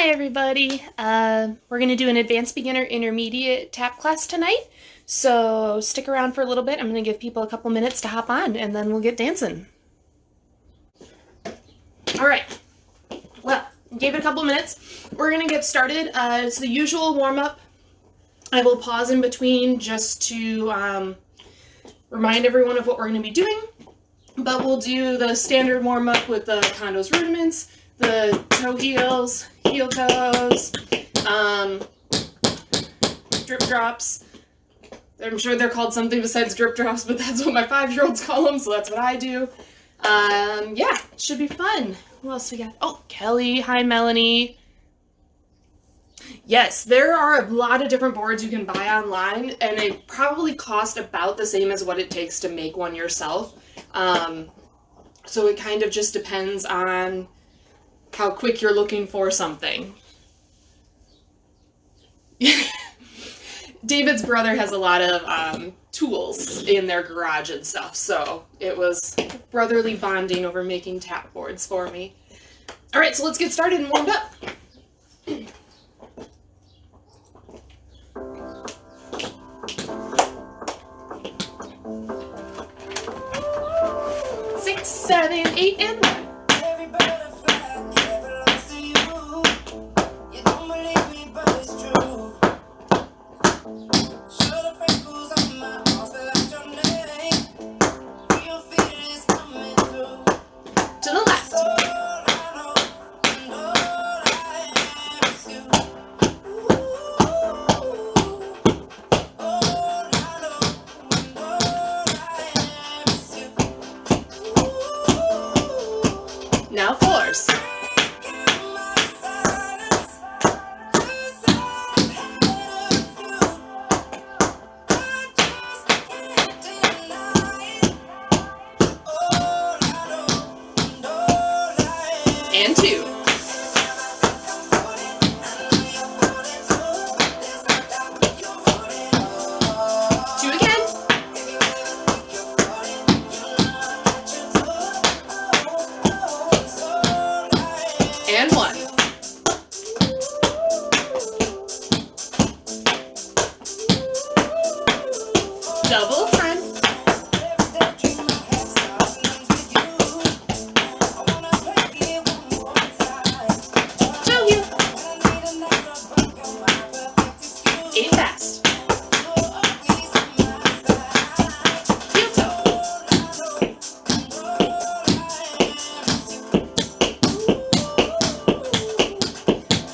Hi everybody. We're going to do an advanced beginner intermediate tap class tonight. So stick around for a little bit. I'm going to give people a couple minutes to hop on and then we'll get dancing. All right. Well, gave it a couple minutes. We're going to get started. It's the usual warm-up. I will pause in between just to remind everyone of what we're going to be doing. But we'll do the standard warm-up with the Kondo's rudiments, the toe heels, heel toes, drip drops. I'm sure they're called something besides drip drops, but that's what my 5-year-olds call them, so that's what I do. Yeah, it should be fun. Who else we got? Oh, Kelly. Hi, Melanie. Yes, there are a lot of different boards you can buy online, and they probably cost about the same as what it takes to make one yourself. So it kind of just depends on how quick you're looking for something. David's brother has a lot of tools in their garage and stuff, so it was brotherly bonding over making tap boards for me. All right, so let's get started and warmed up. 6, 7, 8, and 1. Now floors. 2 and 2. 2 again. And 1. Double front. Toe heel. 8 fast. Heel toe.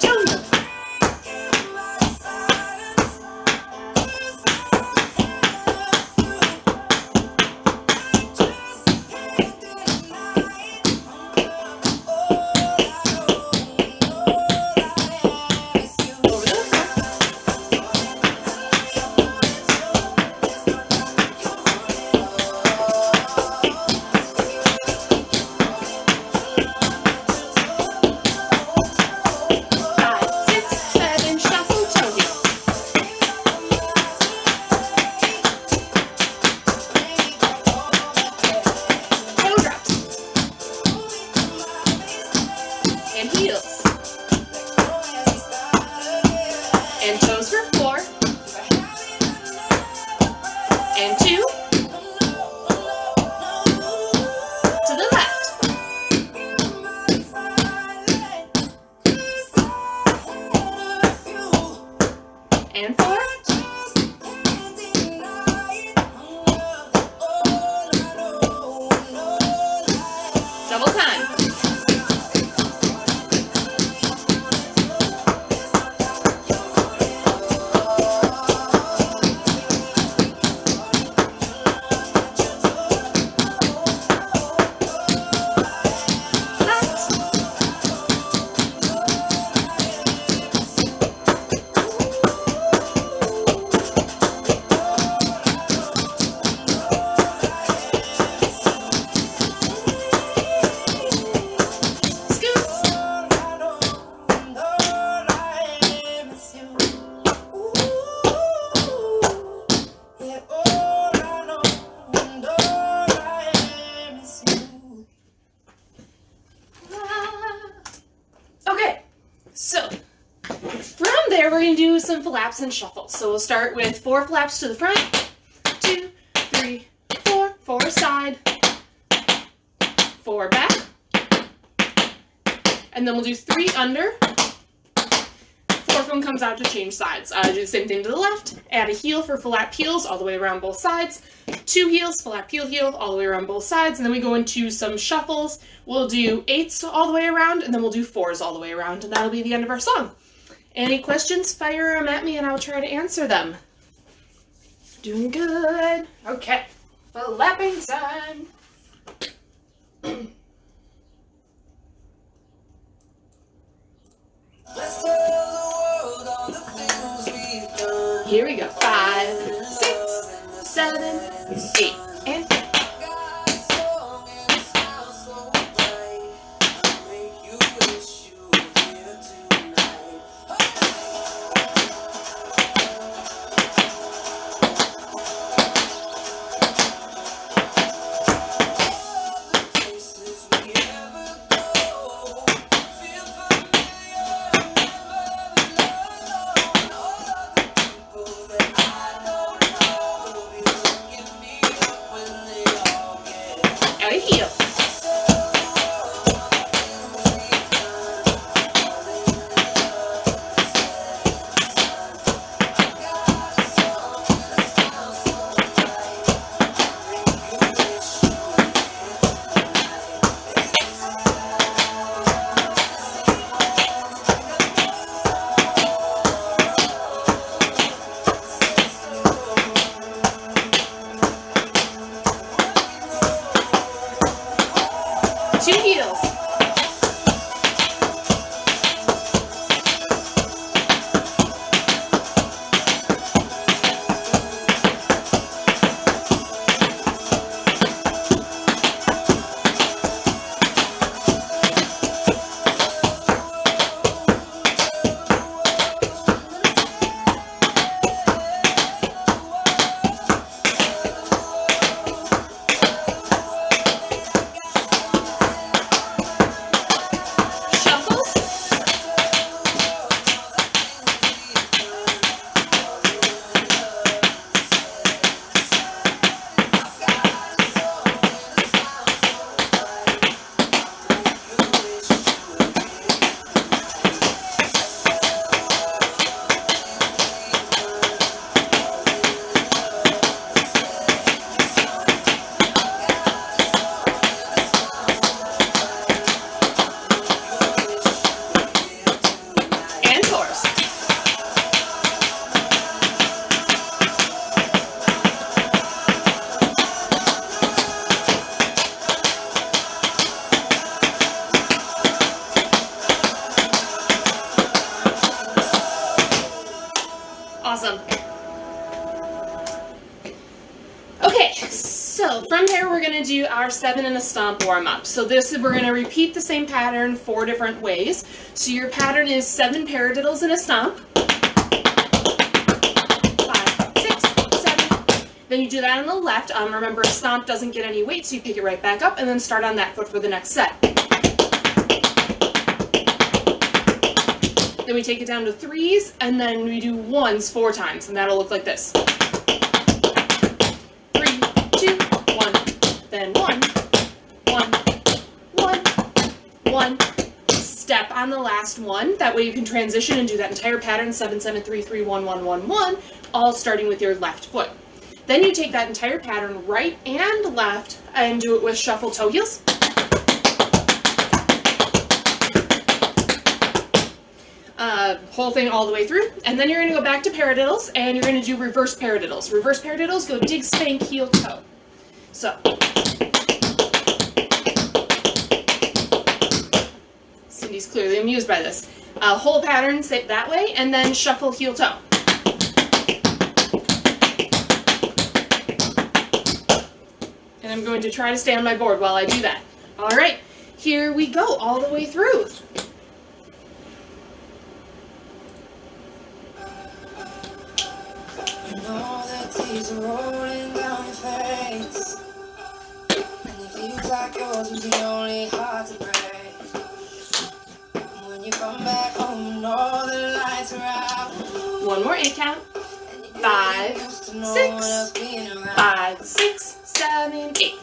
Toe heel. Over the front. 5, 6, 7, shuffle, toe heel. Toe drops. And heels. And toes for 4. And 2. To the left. And 4. Double time. there, we're going to do some flaps and shuffles. So we'll start with 4 flaps to the front, 2, 3, 4, 4 side, 4 back, and then we'll do 3 under. 4th one comes out to change sides. Do the same thing to the left, add a heel for flap heels all the way around both sides, 2 heels, flap heel, heel, all the way around both sides, and then we go into some shuffles. We'll do 8s all the way around, and then we'll do 4s all the way around, and that'll be the end of our song. Any questions, fire them at me and I'll try to answer them. Doing good. Okay, flapping time. Let's tell the world all the things we've done. Here we go. 5, 6, 7, 8, and 9. Awesome. Okay, so from there we're going to do our 7 and a stomp warm-up. So we're going to repeat the same pattern 4 different ways. So your pattern is 7 paradiddles and a stomp. 5, 6, 7. Then you do that on the left. Remember, a stomp doesn't get any weight, so you pick it right back up and then start on that foot for the next set. Then we take it down to 3s, and then we do 1s 4 times, and that'll look like this. 3, 2, 1, then 1, 1, 1, 1. Step on the last one. That way you can transition and do that entire pattern, 7, 7, 3, 3, 1, 1, 1, 1, all starting with your left foot. Then you take that entire pattern right and left and do it with shuffle toe heels. Whole thing all the way through, and then you're going to go back to paradiddles, and you're going to do reverse paradiddles. Reverse paradiddles go dig, spank, heel, toe. So, Cindy's clearly amused by this. Whole pattern, sit that way, and then shuffle, heel, toe. And I'm going to try to stay on my board while I do that. All right, here we go, all the way through. Tears are rolling down your face, and it feels like yours was the only heart to break. When you come back home and all the lights lights are out. One more 8 count. And you 5, used to know 6, what else being around. 5, 6, 7, 8.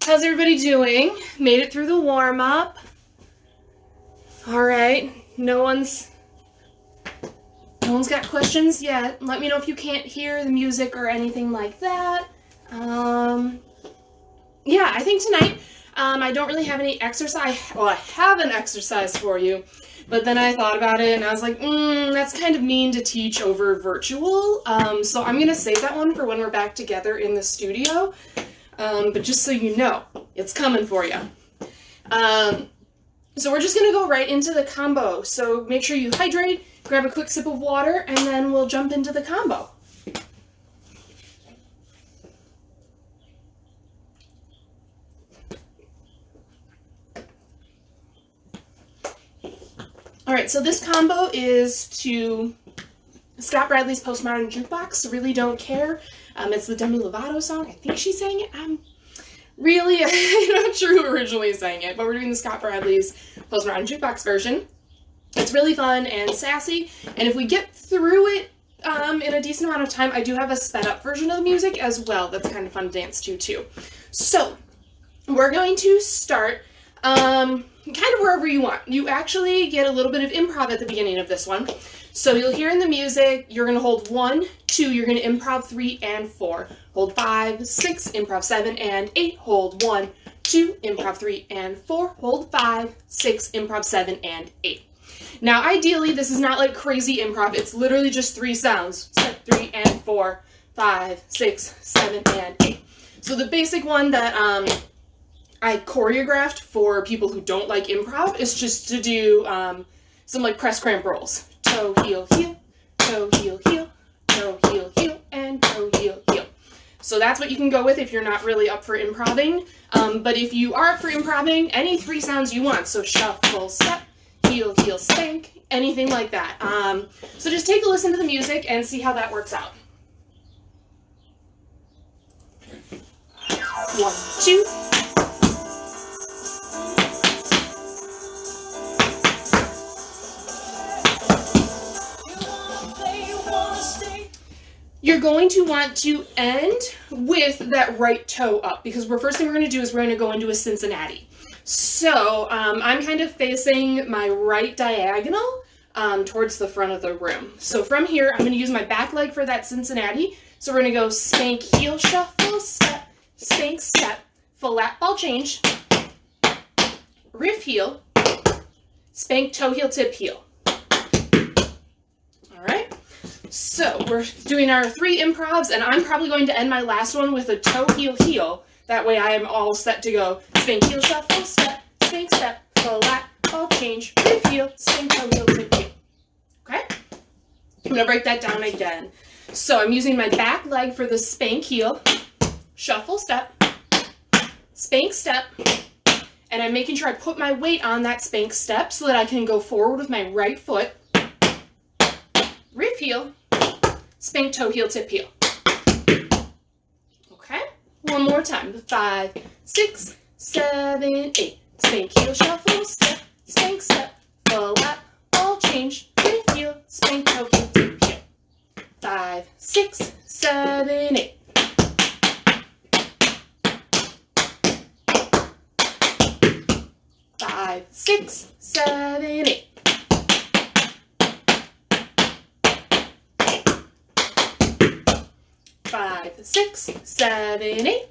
How's everybody doing? Made it through the warm-up. All right, no one's got questions yet. Let me know if you can't hear the music or anything like that. Yeah, I think tonight I don't really have any exercise. Well, I have an exercise for you, but then I thought about it and I was like, that's kind of mean to teach over virtual. So I'm gonna save that one for when we're back together in the studio. But just so you know, it's coming for you. So we're just gonna go right into the combo. So make sure you hydrate, grab a quick sip of water, and then we'll jump into the combo. All right, so this combo is to Scott Bradley's Postmodern Jukebox, Really Don't Care. It's the Demi Lovato song. I think she sang it. I'm not sure who originally sang it, but we're doing the Scott Bradley's Postmodern Jukebox version. It's really fun and sassy, and if we get through it in a decent amount of time, I do have a sped up version of the music as well that's kind of fun to dance to too. So we're going to start kind of wherever you want. You actually get a little bit of improv at the beginning of this one. So you'll hear in the music, you're going to hold 1, 2, you're going to improv 3 and 4. Hold 5, 6, improv 7 and 8. Hold 1, 2, improv 3 and 4. Hold 5, 6, improv 7 and 8. Now ideally, this is not like crazy improv. It's literally just 3 sounds. 3 and 4, 5, 6, 7 and 8. So the basic one that I choreographed for people who don't like improv is just to do some like press cramp rolls. Toe, heel, heel, toe, heel, heel, toe, heel, heel, and toe, heel, heel. So that's what you can go with if you're not really up for improvising. But if you are up for improvising, any 3 sounds you want. So shuffle, step, heel, heel, spank, anything like that. So just take a listen to the music and see how that works out. 1, 2. You're going to want to end with that right toe up because the first thing we're going to do is we're going to go into a Cincinnati. So I'm kind of facing my right diagonal towards the front of the room. So from here, I'm going to use my back leg for that Cincinnati. So we're going to go spank, heel, shuffle, step, spank, step, flat ball change, riff heel, spank, toe, heel, tip, heel. All right. So we're doing our 3 improvs, and I'm probably going to end my last one with a toe, heel, heel. That way I am all set to go spank, heel, shuffle, step, spank, step, flat, ball change, riff heel, spank, toe, heel, tip, heel. Okay? I'm going to break that down again. So I'm using my back leg for the spank, heel, shuffle, step, spank, step, and I'm making sure I put my weight on that spank step so that I can go forward with my right foot, riff heel, spank, toe, heel, tip, heel. Okay, one more time. 5, 6, 7, 8. Spank, heel, shuffle, step, spank, step, flat, ball change, riff heel, spank, toe, heel, tip, heel. 5, 6, 7, 8. Five, 6, 7, 8. 5, 6, 7, 8.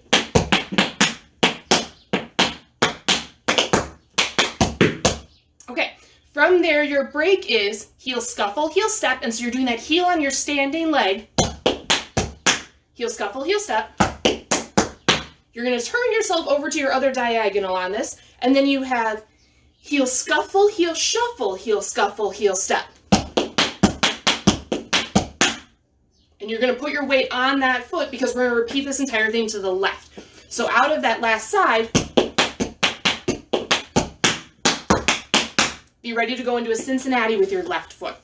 Okay, from there your break is heel scuffle, heel step, and so you're doing that heel on your standing leg. Heel scuffle, heel step. You're going to turn yourself over to your other diagonal on this, and then you have heel scuffle, heel shuffle, heel scuffle, heel step. And you're going to put your weight on that foot because we're going to repeat this entire thing to the left. So out of that last side, be ready to go into a Cincinnati with your left foot.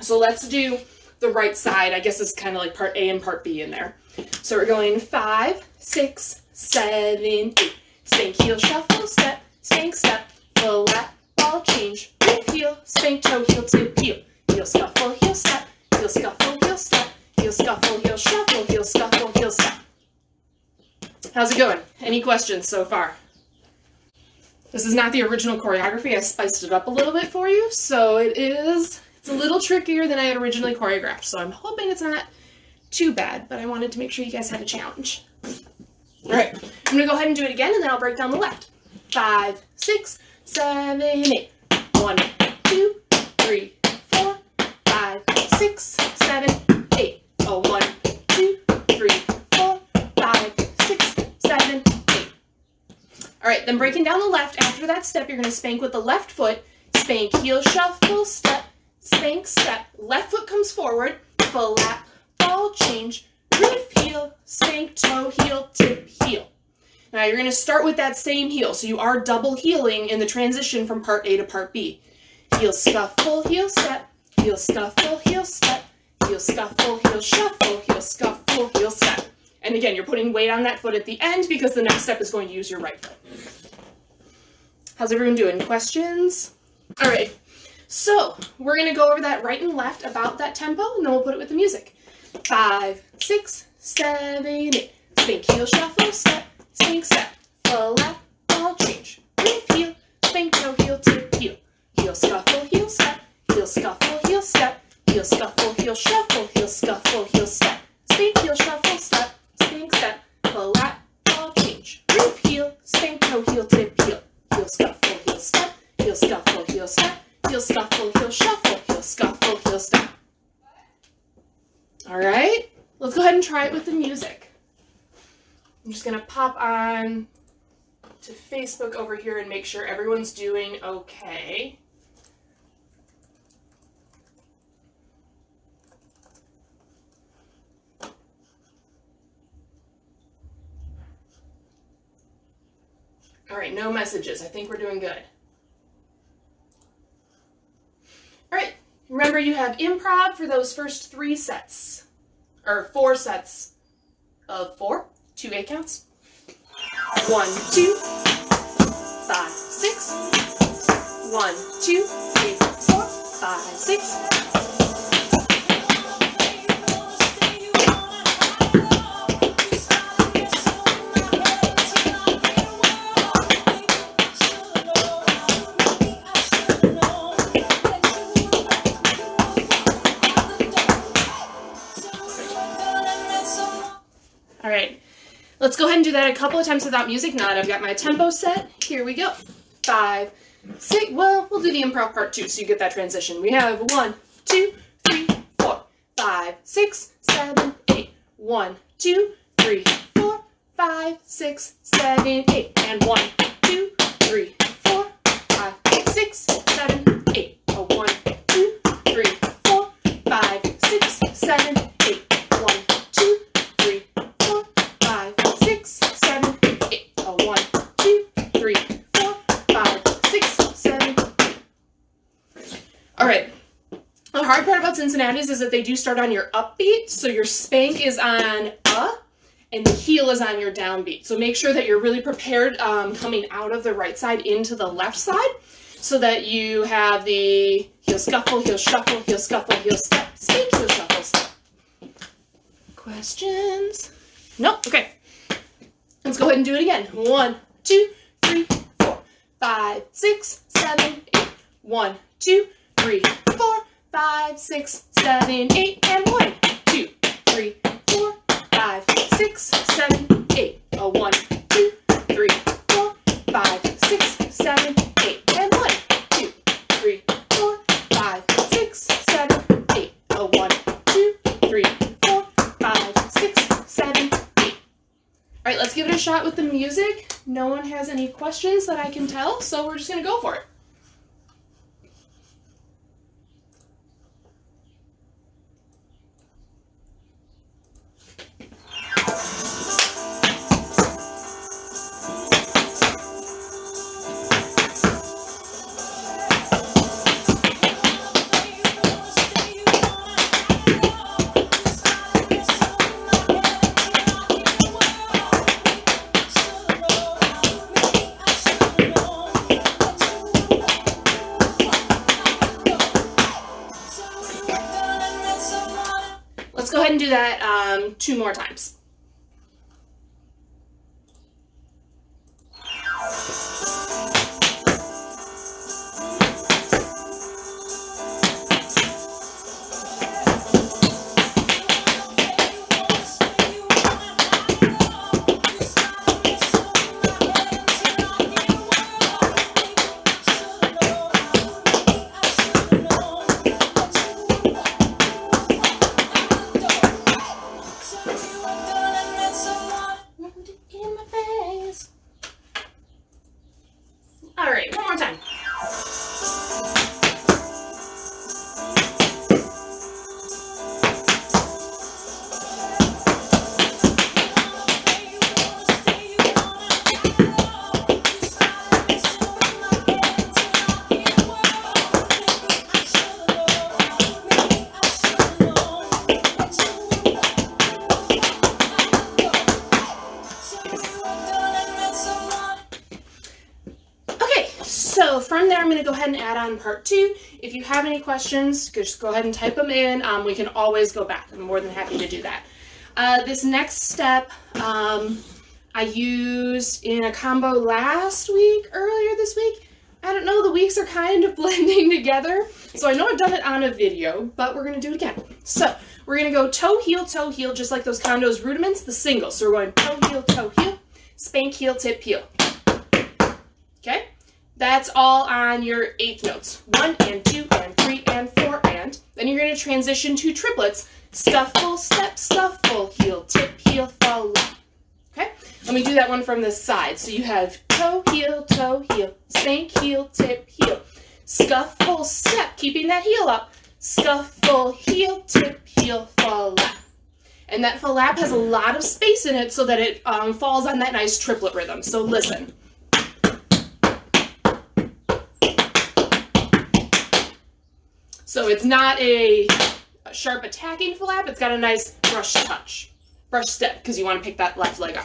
So let's do the right side. I guess it's kind of like part A and part B in there. So we're going 5, 6, 7, 8. Spank, heel, shuffle, step, spank, step, flat, ball change, riff heel, spank, toe, heel, tip, heel. Heel, scuffle, heel, step, heel, scuffle, heel, step, heel, scuffle, heel, shuffle, heel, scuffle, heel, step. How's it going? Any questions so far? This is not the original choreography. I spiced it up a little bit for you, so it's a little trickier than I had originally choreographed, so I'm hoping it's not too bad, but I wanted to make sure you guys had a challenge. All right, I'm gonna go ahead and do it again, and then I'll break down the left. 5, 6, 7, 8. 1, 2, 3, 4, 5, 6, 7, 8. Oh, 1, 2, 3, 4, 5, 6, 7, 8. All right, then breaking down the left, after that step, you're gonna spank with the left foot, spank, heel, shuffle, step, spank, step. Left foot comes forward, flat, ball change, riff heel, spank, toe, heel, tip, heel. Now you're going to start with that same heel, so you are double heeling in the transition from part A to part B. Heel scuffle, heel step, heel scuffle, heel step, heel scuffle, heel shuffle, heel scuffle, heel step. And again, you're putting weight on that foot at the end because the next step is going to use your right foot. How's everyone doing? Questions? All right, so we're going to go over that right and left about that tempo, and then we'll put it with the music. 5, 6, 7, 8. Spank, heel, shuffle, step, spank, step, flat, ball change, riff heel, spank, toe, heel, tip, heel. Heel, scuffle, heel, step, heel, scuffle, heel, step, heel, scuffle, heel, shuffle, heel, scuffle, heel, step. Spank, heel, shuffle, step, spank, step, flat, ball change, riff heel, spank, toe, heel, tip, heel. Heel, scuffle, heel, step, heel, scuffle, heel, step, heel, scuffle, heel, shuffle, heel, scuffle, heel, step. All right, let's go ahead and try it with the music. I'm just going to pop on to Facebook over here and make sure everyone's doing okay. All right, no messages. I think we're doing good. All right, remember you have improv for those first 3 sets, or 4 sets of 4, 2 8 counts. 1, 2, 5, 6. 1, 2, 3, 4, 5, 6. All right, let's go ahead and do that a couple of times without music. Now that I've got my tempo set, here we go. 5, 6, well, we'll do the improv part too, so you get that transition. We have 1, 2, 3, 4, 5, 6, 7, 8. 1, 2, 3, 4, 5, 6, 7, 8. And 1, 2, 3, 4, 5, 6, 7, 8. 1, 2, 3, 4, 5, 6, 7, 8. 1, 2, 3, 4, 5, 6, 7, 8. 1, 2, 3, 4, 5, 6, 7. All right. The hard part about Cincinnati's is that they do start on your upbeat, so your spank is on and the heel is on your downbeat. So make sure that you're really prepared coming out of the right side into the left side, so that you have the heel scuffle, heel shuffle, heel scuffle, heel step, spank, heel shuffle, step. Questions? Nope. Okay. Let's go ahead and do it again. 1, 2, 3, 4, 5, 6, 7, 8. 1, 2, 3, 4, 5, 6, 7, 8. And 1, 2, 3, 4, 5, 6, 7, 8. 1, 2, 3, 4, 5, 6, 7, 8. And 1, 2, 3, 4, 5, 6, 7, 8. 1, 2, 3, 4, 5, 6, 7, 8. All right, let's give it a shot with the music. No one has any questions that I can tell, so we're just gonna go for it. Let's go ahead and do that 2 more times. All right, one more time. So from there, I'm going to go ahead and add on part 2. If you have any questions, just go ahead and type them in. We can always go back. I'm more than happy to do that. This next step I used in a combo last week, earlier this week. I don't know, the weeks are kind of blending together. So I know I've done it on a video, but we're going to do it again. So we're going to go toe, heel, just like those condos rudiments, the singles. So we're going toe, heel, spank, heel, tip, heel. Okay? That's all on your 8th notes. 1 and 2 and 3 and 4 and. Then you're going to transition to triplets. Scuffle, step, scuffle, heel, tip, heel, fall, lap. Okay? Let me do that one from the side. So you have toe, heel, spank, heel, tip, heel. Scuffle, step, keeping that heel up. Scuffle, heel, tip, heel, fall, lap. And that fall lap has a lot of space in it so that it falls on that nice triplet rhythm. So listen. So it's not a sharp attacking flap, it's got a nice brush touch. Brush step, because you want to pick that left leg up.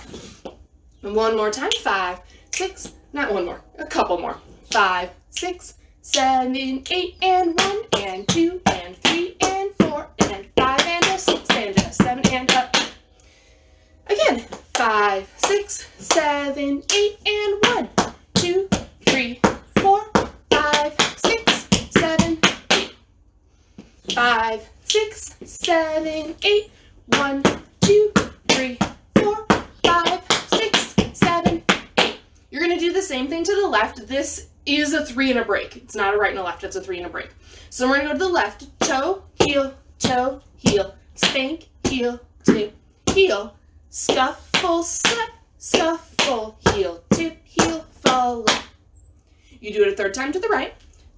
And one more time. 5, 6, not one more, a couple more. 5, 6, 7, 8, and 1, and 2, and 3, and 4, and 5, and a 6, and a 7, and a... Again. 5, 6, 7, 8, and 1, 2, 3, 4, 5, 6, 7, 8. 5, 6, 7, 8, 1, 2, 3, 4, 5, 6, 7, 8. You're going to do the same thing to the left. This is a 3 and a break. It's not a right and a left, it's a 3 and a break. So we're going to go to the left. Toe, heel, spank, heel, tip, heel, scuffle, step, scuffle, heel, tip, heel, fall. You do it a third time to the right.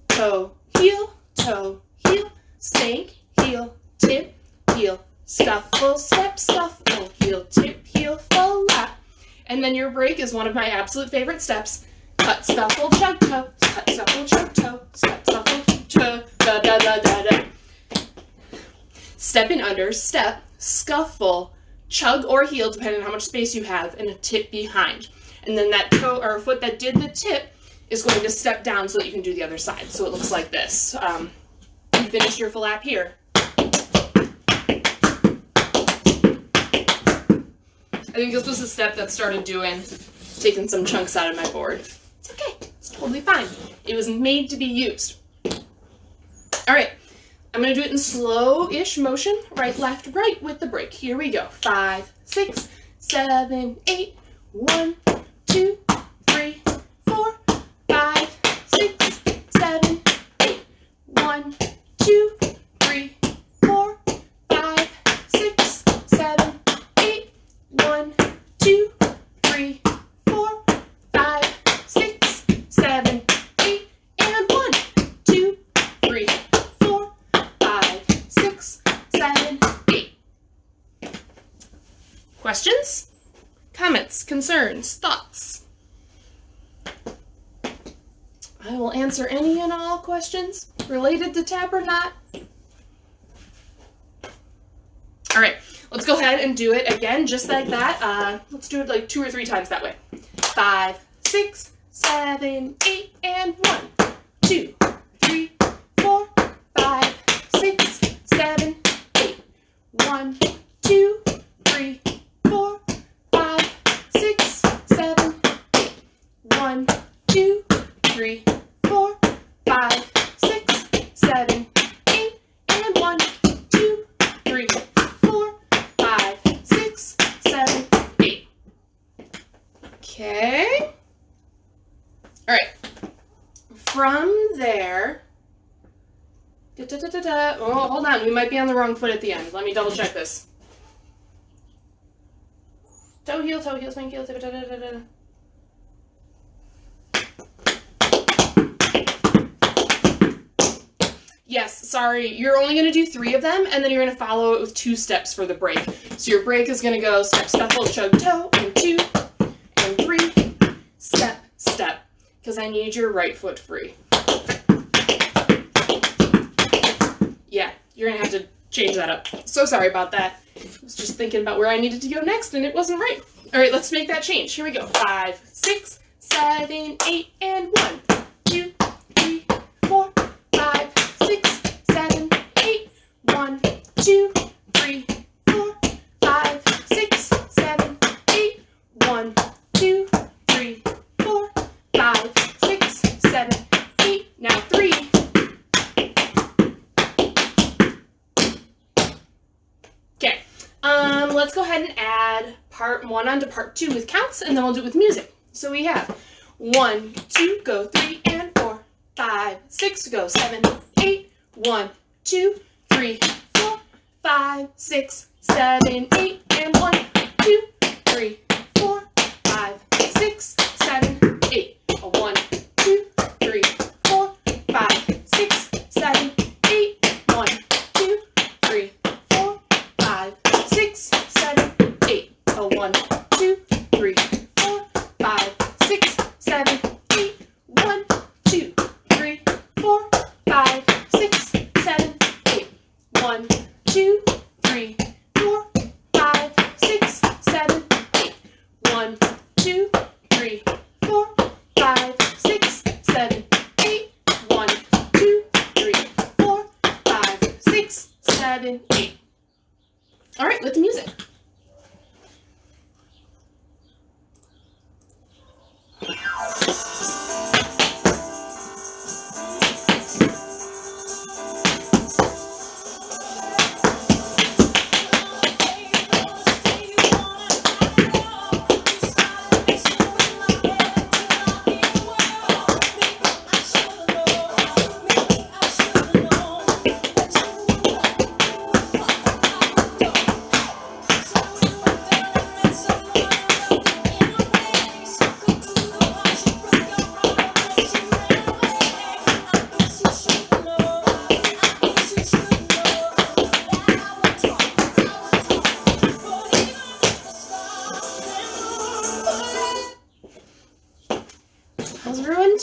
Toe, heel, spank, heel, tip, heel, scuffle, step, scuffle, heel, tip, heel, fall, lap. And then your break is one of my absolute favorite steps. Cut, scuffle, chug, toe, cut, scuffle, chug, toe, cut, scuffle, chug, da, da, da, da, da. Step in under, step, scuffle, chug or heel, depending on how much space you have, and a tip behind. And then that toe or foot that did the tip is going to step down so that you can do the other side. So it looks like this. You finish your full lap here. I think this was the step that started taking some chunks out of my board. It's okay. It's totally fine. It was made to be used. All right. I'm going to do it in slow-ish motion. Right, left, right with the break. Here we go. 5, 6, 7, 8. 1, 2, 3, 4, 5, 6, 7, 8. 1, 2, 3, 4, 5, 6, 7, 8. 1, 2, 3, 4, 5, 6, 7, 8. And 1, 2, 3, 4, 5, 6, 7, 8. Questions? Comments, concerns, thoughts? I will answer any and all questions related to tap or not. All right, let's go ahead and do it again, just like that. Let's do it like 2 or 3 times that way. 5, 6, 7, 8, and 1, 2, 3, 4, 5, 6, 7, 8. 1, 2, 3, 4, 5, 6, 7, 8. 1, 2, 3, 4, 5, 6, 7, 8. And 1, 2, 3, 4, 5, 6, 7, 8. Okay. All right. From there, oh, hold on. We might be on the wrong foot at the end. Let me double check this. Toe, heel, spank, heel, tip, da, da, da, da. Yes, sorry. You're only going to do 3 of them, and then you're going to follow it with 2 steps for the break. So your break is going to go step, scuffle, chug, toe, and 2, and 3, step, step, because I need your right foot free. Yeah, you're going to have to change that up. So sorry about that. I was just thinking about where I needed to go next, and it wasn't right. All right, let's make that change. Here we go. 5, 6, 7, 8, and 1, 2, 3, 4, 5, 6, 7, 8. 1, 2, 3, 4, 5, 6, 7, 8. 1, 2, 3, 4, 5, 6, 7, 8. Now 3. Okay. Let's go ahead and add part 1 onto part 2 with counts, and then we'll do it with music. So we have 1, 2, go 3 and 4, 5, 6, go 7, 8. 1, 2, 3, 4, 5, 6, 7, 8. And 1, 2, 3, 4, 5, 6, 7, 8. 1, 2, 3, 4, 5, 6, 7, 8. 1, 2, 3, 4, 5, 6, 7, 8. 1, 2, 3, 4, 5, 6, 7, 8. 1, 2, 3, 4, 5, 6, 7, 8. 1, 2, 3, 4, 5, 6, 7, 8. 1, 2,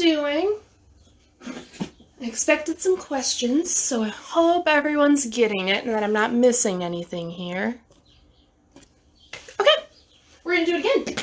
doing. I expected some questions, so I hope everyone's getting it and that I'm not missing anything here. Okay, we're gonna do it again.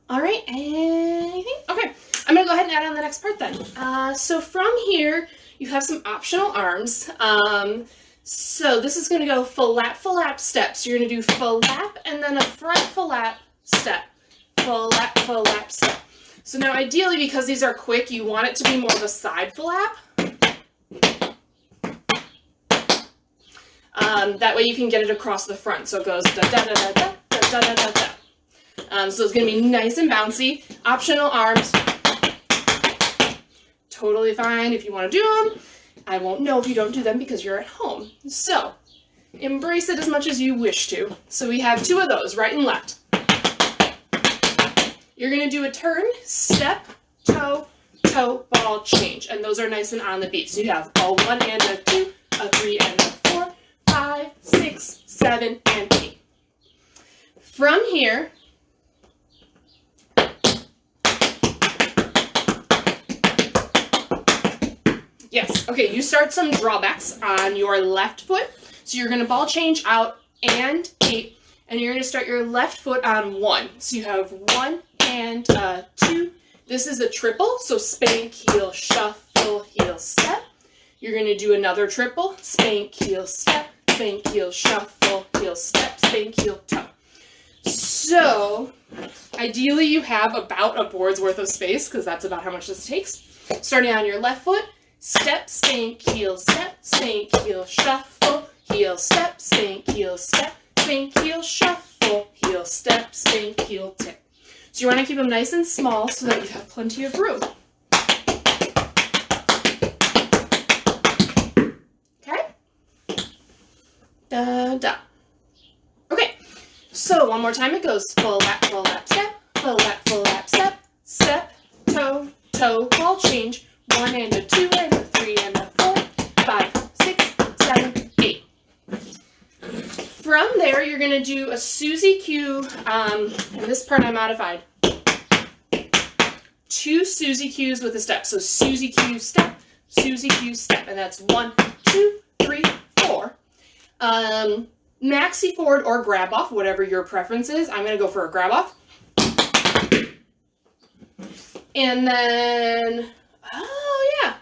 All right, anything? Okay, I'm gonna go ahead and add on the next part then. So from here, you have some optional arms. So this is gonna go flap, step. So you're gonna do flap and then a front flap, step. Flap, step. So now ideally, because these are quick, you want it to be more of a side flap. That way you can get it across the front. So it goes da da da da da da da da da. So it's going to be nice and bouncy. Optional arms. Totally fine if you want to do them. I won't know if you don't do them because you're at home. So embrace it as much as you wish to. So we have two of those, right and left. You're going to do a turn, step, toe, toe, ball, change. And those are nice and on the beat. So you have a 1 and a 2, a 3 and a 4, 5, 6, 7, and 8. From here, yes, okay, you start some drawbacks on your left foot. So you're going to ball change out and 8, and you're going to start your left foot on 1. So you have 1 and 2. This is a triple, so spank, heel, shuffle, heel, step. You're going to do another triple, spank, heel, step, spank, heel, shuffle, heel, step, spank, heel, toe. So ideally you have about a board's worth of space because that's about how much this takes. Starting on your left foot, step, spank, heel, step, spank, heel, shuffle, heel, step, spank, heel, step, spank, heel, shuffle, heel, step, spank, heel, tip. So you want to keep them nice and small so that you have plenty of room. Okay? Da, da. Okay, so one more time it goes flap, step, flap, step, step, toe, toe, ball change, 1 and a 2 and a 3 and a 4, 5, 6, 7, 8. From there, you're going to do a Suzy Q, and this part I modified. 2 Suzy Qs with a step. So Suzy Q step, Suzy Q step, and that's 1, 2, 3, 4. Maxi forward or grab off, whatever your preference is. I'm going to go for a grab off. And then, oh yeah,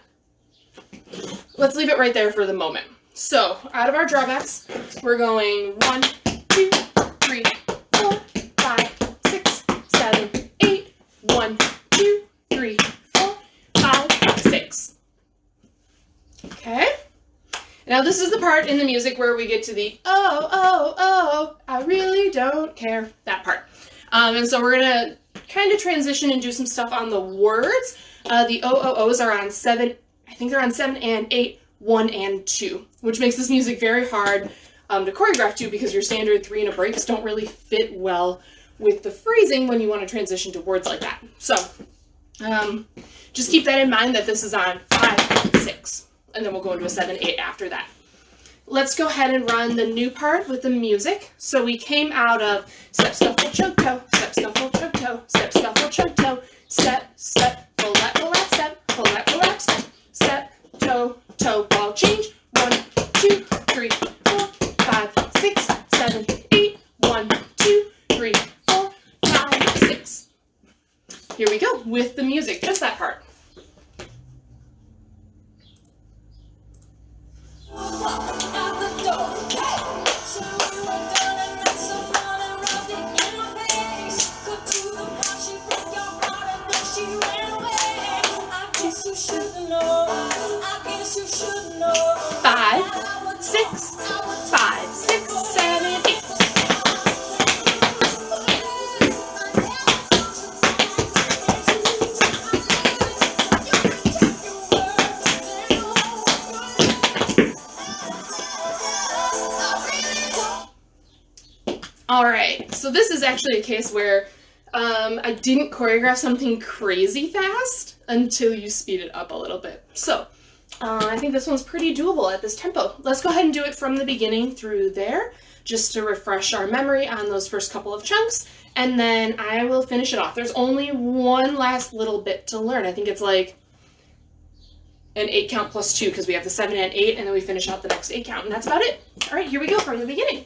let's leave it right there for the moment. So out of our drawbacks, we're going 1, 2, 3, 4, 5, 6, 7, 8, 1, 2, 3, 4, 5, 6. Okay. Now this is the part in the music where we get to the oh, oh, oh, I really don't care, that part. And so we're going to kind of transition and do some stuff on the words. The OOOs are on 7, I think they're on 7 and 8, 1 and 2, which makes this music very hard to choreograph to because your standard 3 and a breaks don't really fit well with the phrasing when you want to transition to words like that. So just keep that in mind that this is on 5, 6, and then we'll go into a 7, 8 after that. Let's go ahead and run the new part with the music. So we came out of step, scuffle, choke, toe, step, scuffle, choke, toe, step, scuffle, choke, toe, step, step, flap, step, flap, step, step, toe, toe, ball change, 1, 2, 3, 4, 5, 6, 7, 8, 1, 2, 3, 4, 5, 6. Here we go with the music, just that part. Out the door, hey. So we were done and that's so fun. All right, so this is actually a case where I didn't choreograph something crazy fast until you speed it up a little bit. So I think this one's pretty doable at this tempo. Let's go ahead and do it from the beginning through there, just to refresh our memory on those first couple of chunks, and then I will finish it off. There's only one last little bit to learn. I think it's like an 8 count plus 2, because we have the 7 and 8, and then we finish out the next 8 count, and that's about it. All right, here we go from the beginning.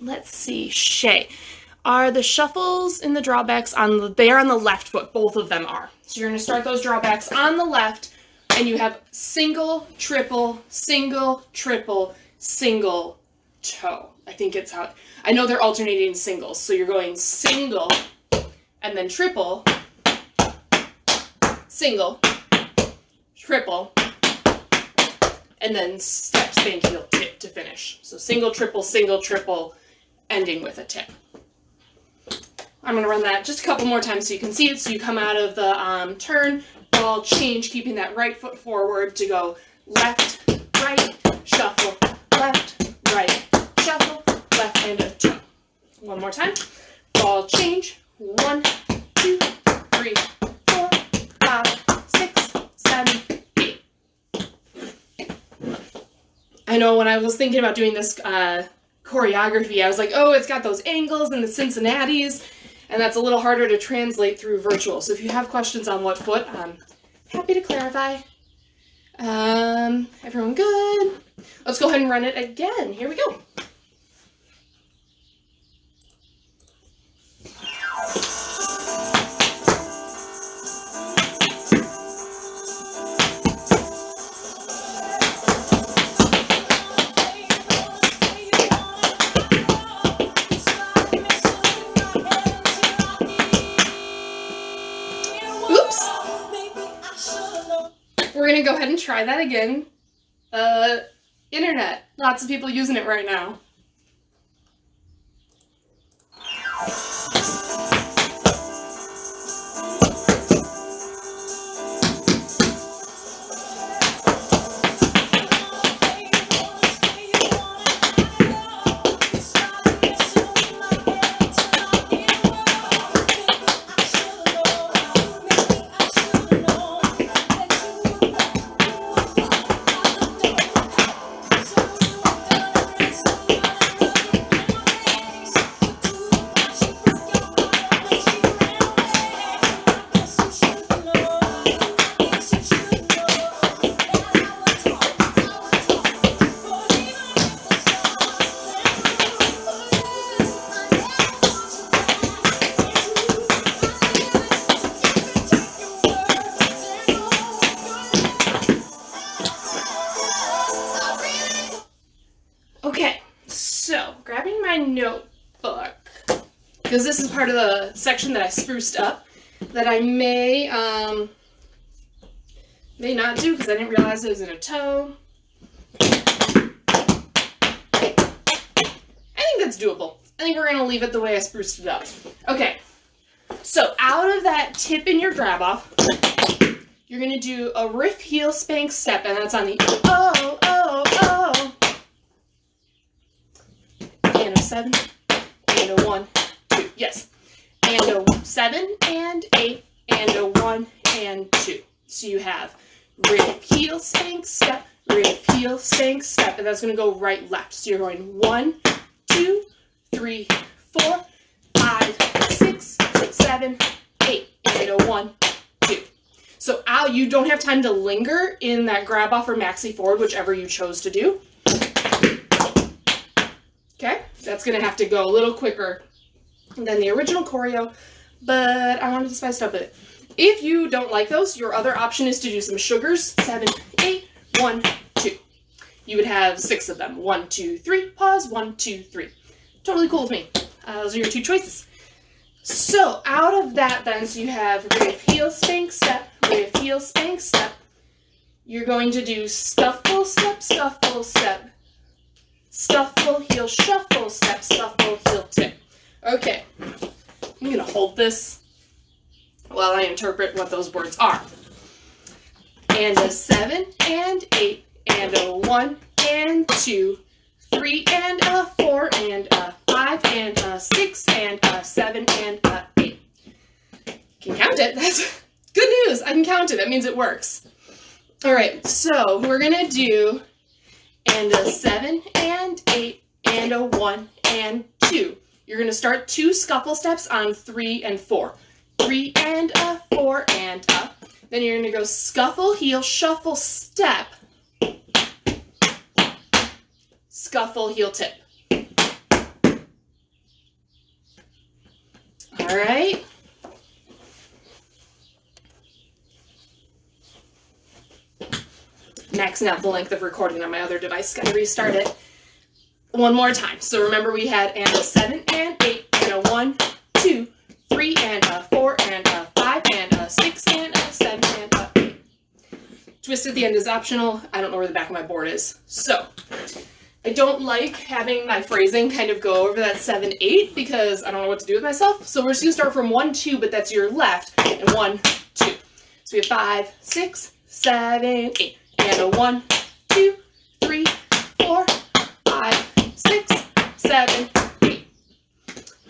Let's see, Shay. Are the shuffles and the drawbacks they are on the left foot, both of them are. So you're gonna start those drawbacks on the left, and you have single, triple, single, triple, single, toe. I think it's how, I know they're alternating singles. So you're going single, and then triple, single, triple, and then step, spank, heel, tip to finish. So single, triple, ending with a tip. I'm going to run that just a couple more times so you can see it. So you come out of the turn, ball change, keeping that right foot forward to go left, right, shuffle, left, right, shuffle, left, and a toe. One more time. Ball change. 1, 2, 3, 4, 5, 6, 7, 8. I know when I was thinking about doing this choreography, I was like, oh, it's got those angles and the Cincinnatis, and that's a little harder to translate through virtual. So if you have questions on what foot, I'm happy to clarify. Everyone good? Let's go ahead and run it again. Here we go. We're going to go ahead and try that again. Internet. Lots of people using it right now. Okay, so grabbing my notebook, because this is part of the section that I spruced up, that I may not do because I didn't realize it was in a toe. I think that's doable. I think we're going to leave it the way I spruced it up. Okay, so out of that tip in your grab off, you're going to do a riff heel spank step, and that's on the oh, oh, oh. And a 7, and a 1, 2, yes. And a 7, and 8, and a 1, and 2. So you have riff, heel, spank, step, riff, heel, spank, step, and that's going to go right, left. So you're going 1, 2, 3, 4, 7, 8, and a 1, 2. So you don't have time to linger in that grab off or maxi forward, whichever you chose to do. Okay, that's gonna have to go a little quicker than the original choreo, but I wanted to spice it up a bit. If you don't like those, your other option is to do some sugars. 7, 8, 1, 2. You would have 6 of them. 1, 2, 3, pause, 1, 2, 3. Totally cool with me. Those are your 2 choices. So out of that then, so you have riff, heel, spank, step, riff, heel, spank, step. You're going to do scuffle, step, scuffle, step. Scuffle, heel, shuffle, step, scuffle, heel, tip. Okay, I'm going to hold this while I interpret what those words are. And a 7 and 8 and a 1 and 2, 3 and a 4 and a 5 and a 6 and a 7 and a 8. Can count it. That's good news. I can count it. That means it works. All right, so we're going to do and a 7 and 8 and a 1 and 2. You're going to start 2 scuffle steps on 3 and 4. 3 and a 4 and a. Then you're going to go scuffle, heel, shuffle, step. Scuffle, heel, tip. All right. Maxing out the length of recording on my other device. Got to restart it one more time. So remember we had and a 7 and 8 and a 1, 2, 3 and a 4 and a 5 and a 6 and a 7 and a 8. Twist at the end is optional. I don't know where the back of my board is. So I don't like having my phrasing kind of go over that 7, 8 because I don't know what to do with myself. So we're just going to start from 1, 2, but that's your left, and 1, 2. So we have 5, 6, 7, 8. And a 1, 2, 3, 4, 5, 6, 7, 8.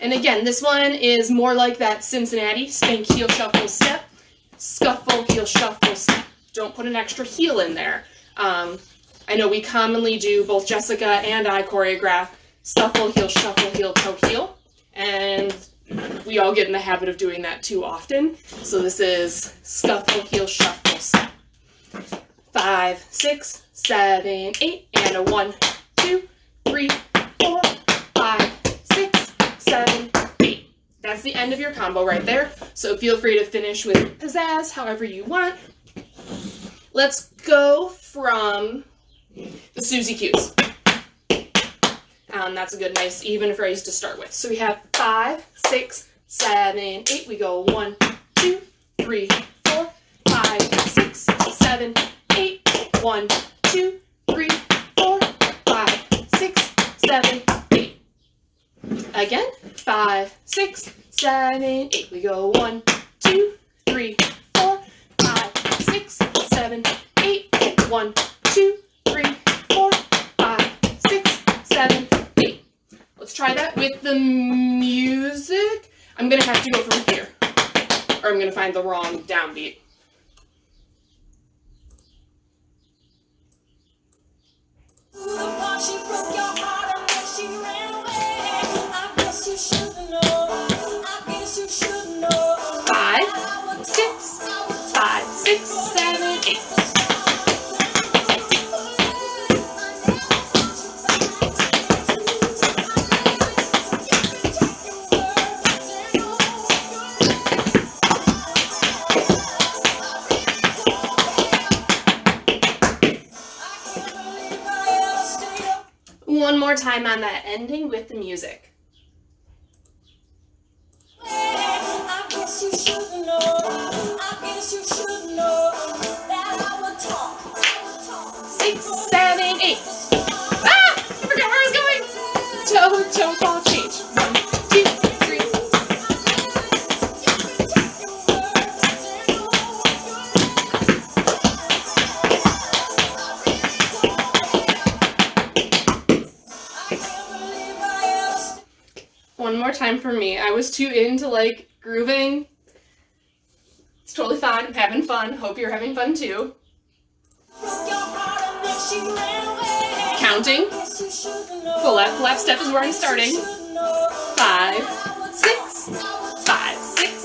And again, this one is more like that Cincinnati spank, heel, shuffle, step, scuffle, heel, shuffle, step. Don't put an extra heel in there. I know we commonly do, both Jessica and I choreograph scuffle, heel, shuffle, heel, toe, heel. And we all get in the habit of doing that too often. So this is scuffle, heel, shuffle, step. 5, 6, 7, 8, and a 1, 2, 3, 4, 5, 6, 7, 8. That's the end of your combo right there. So feel free to finish with pizzazz however you want. Let's go from the Susie Q's. That's a good, nice, even phrase to start with. So we have 5, 6, 7, 8. We go 1, 2, 3, 4, 5, 6, 7, 8. 1, 2, 3, 4, 5, 6, 7, 8. Again, 5, 6, 7, 8. We go 1, 2, 3, 4, 5, 6, 7, 8. 1, 2, 3, 4, 5, 6, 7, 8. Let's try that with the music. I'm going to have to go from here, or I'm going to find the wrong downbeat. She broke your heart and then she ran away. I guess you should know. I guess you should know. 5, 6, 5, 6, 7, 8. One more time on that ending with the music. I guess you should know. I guess you should know that I would talk. 6, 7, 8. Ah! I forgot where I was going. Toe, ball, change. 1, 2, 3. One more time for me. I was too into like grooving. It's totally fine. I'm having fun. Hope you're having fun too. Counting. Full lap step is where I'm starting. 5, 6, 5, 6,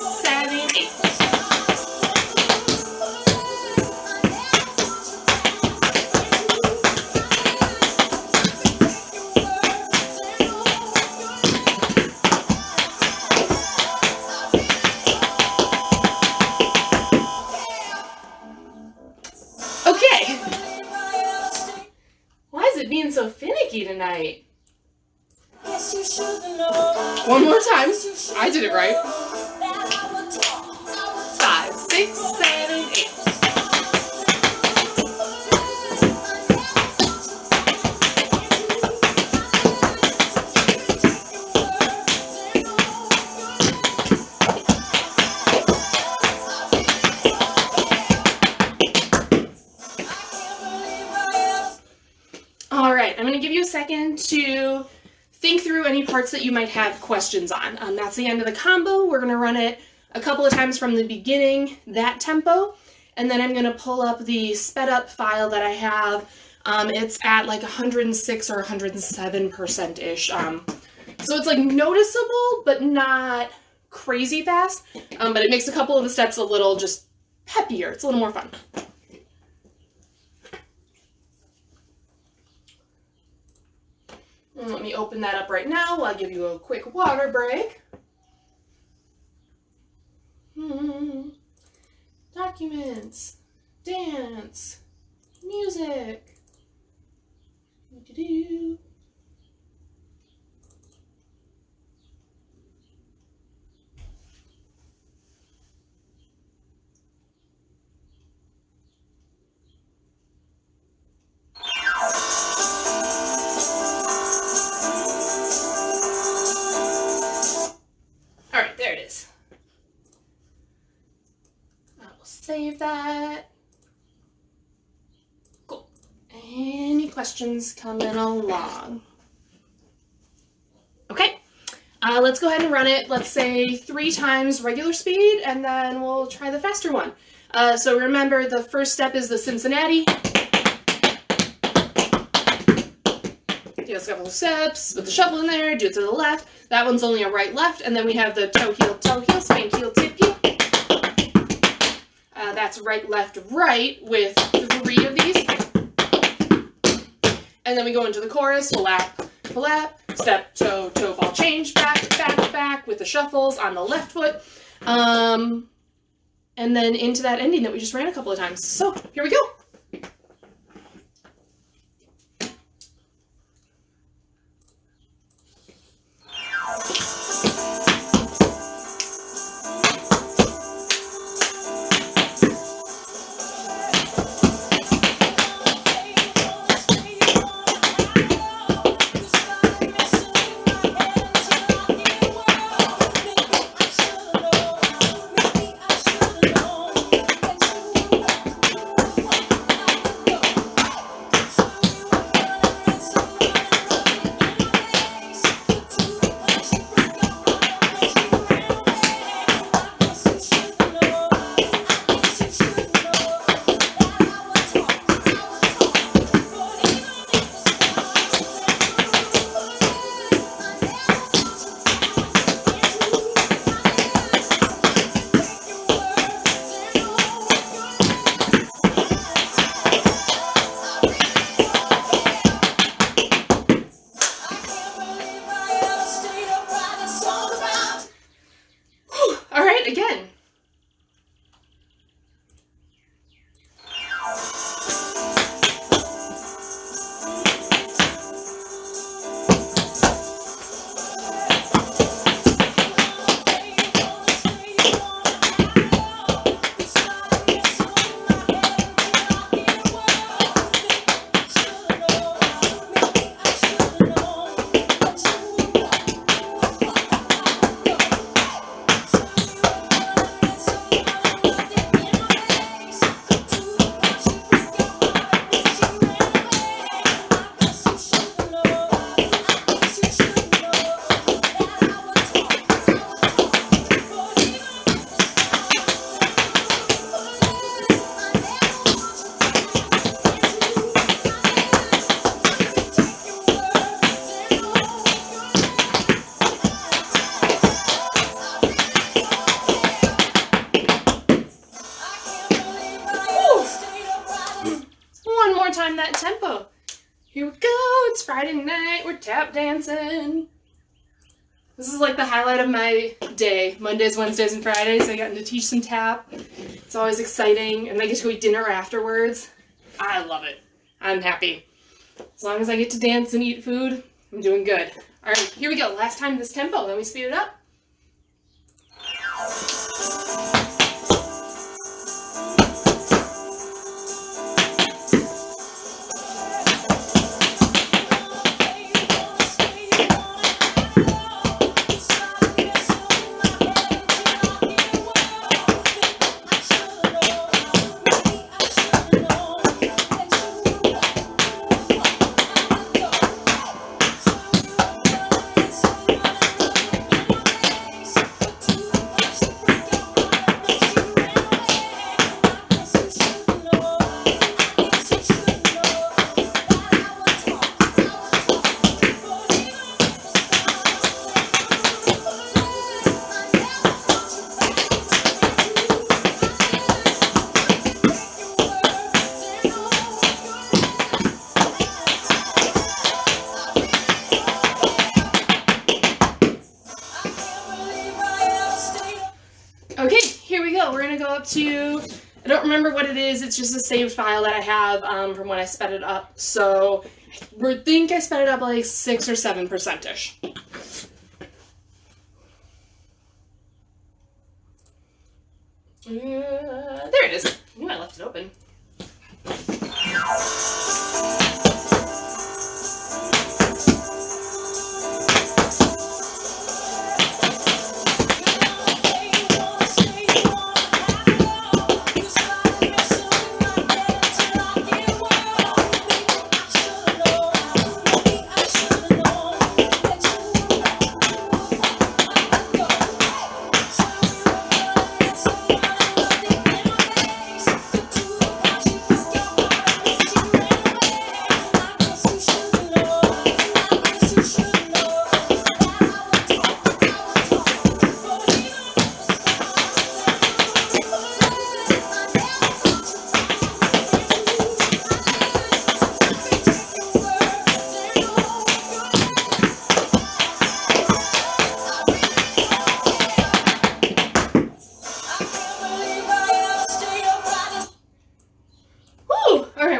finicky tonight. Yes, you should know. One more time. I did it right. That I would talk. 5, 6, 7, 8. All right, I'm going to give you a second to think through any parts that you might have questions on. That's the end of the combo. We're going to run it a couple of times from the beginning, that tempo, and then I'm going to pull up the sped up file that I have. It's at like 106 or 107%-ish. So it's like noticeable, but not crazy fast. But it makes a couple of the steps a little just peppier. It's a little more fun. And let me open that up right now while I give you a quick water break. Documents, dance, music. Do-do-do. All right, there it is. I will save that. Cool. Any questions coming along? Okay, let's go ahead and run it. Let's say 3 times regular speed, and then we'll try the faster one. So remember, the first step is the Cincinnati. Do a couple of steps with the shuffle in there, do it to the left. That one's only a right, left, and then we have the toe, heel, spank, heel, tip, heel. That's right, left, right with 3 of these. And then we go into the chorus, flap, step, toe, ball, change, back, back, back with the shuffles on the left foot. And then into that ending that we just ran a couple of times. So here we go. Again. Time that tempo. Here we go. It's Friday night. We're tap dancing. This is like the highlight of my day. Mondays, Wednesdays, and Fridays. I got to teach some tap. It's always exciting. And I get to eat dinner afterwards. I love it. I'm happy. As long as I get to dance and eat food, I'm doing good. All right, here we go. Last time this tempo, then we speed it up. Okay, here we go. We're going to go up to, I don't remember what it is. It's just a saved file that I have from when I sped it up. So I think I sped it up like 6 or 7%-ish. There it is. I knew I left it open.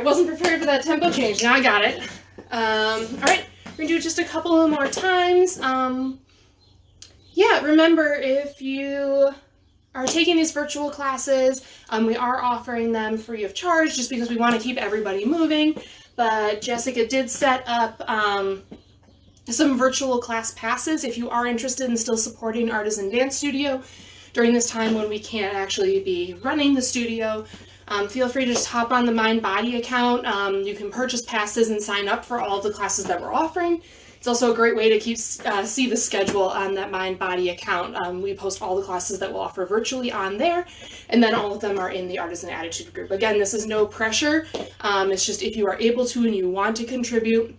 Wasn't prepared for that tempo change. Now I got it. All right, we're gonna do it just a couple more times. Yeah, remember, if you are taking these virtual classes, we are offering them free of charge just because we want to keep everybody moving. But Jessica did set up some virtual class passes if you are interested in still supporting Artisan Dance Studio during this time when we can't actually be running the studio. Feel free to just hop on the Mind Body account. You can purchase passes and sign up for all of the classes that we're offering. It's also a great way to keep see the schedule on that Mind Body account. We post all the classes that we'll offer virtually on there, and then all of them are in the Artisan Attitude group. Again, this is no pressure. It's just if you are able to and you want to contribute.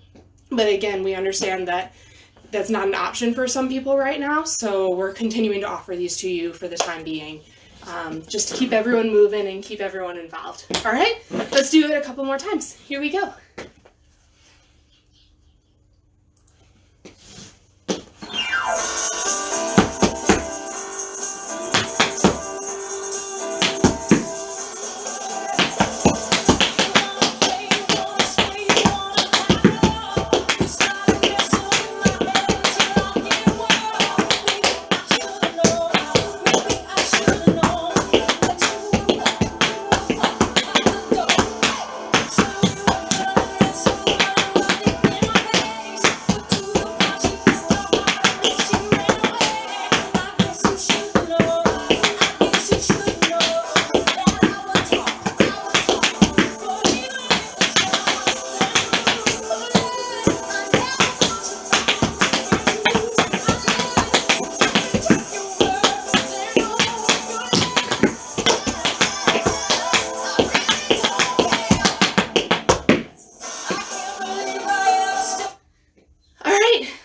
But again, we understand that that's not an option for some people right now, so we're continuing to offer these to you for the time being. Just to keep everyone moving and keep everyone involved. All right, let's do it a couple more times. Here we go.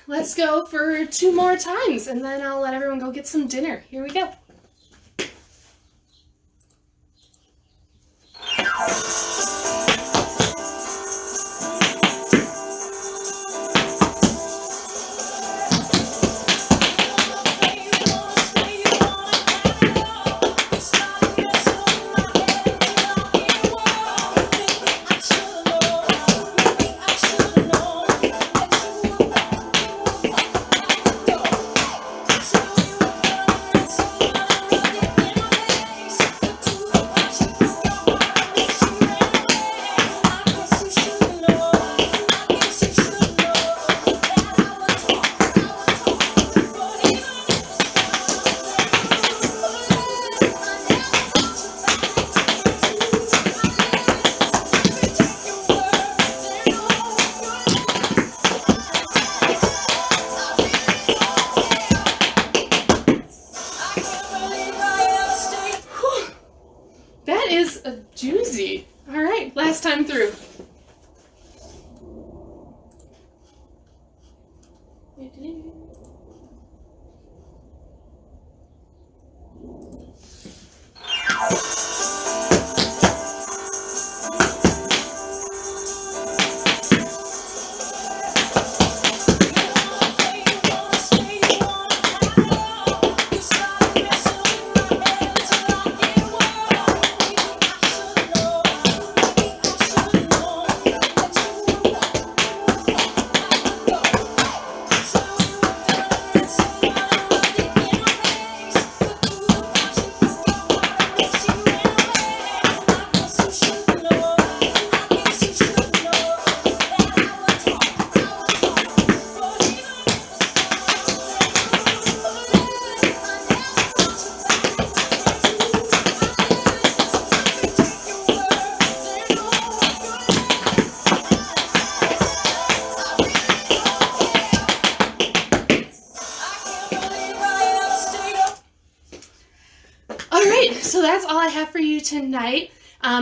Let's go for 2 more times, and then I'll let everyone go get some dinner. Here we go. So that's all I have for you tonight.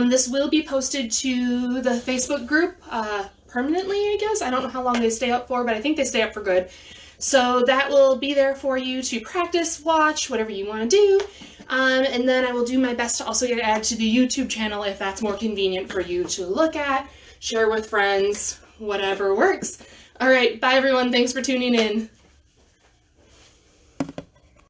This will be posted to the Facebook group permanently, I guess. I don't know how long they stay up for, but I think they stay up for good. So that will be there for you to practice, watch, whatever you want to do. And then I will do my best to also get it added to the YouTube channel if that's more convenient for you to look at, share with friends, whatever works. All right, bye everyone. Thanks for tuning in.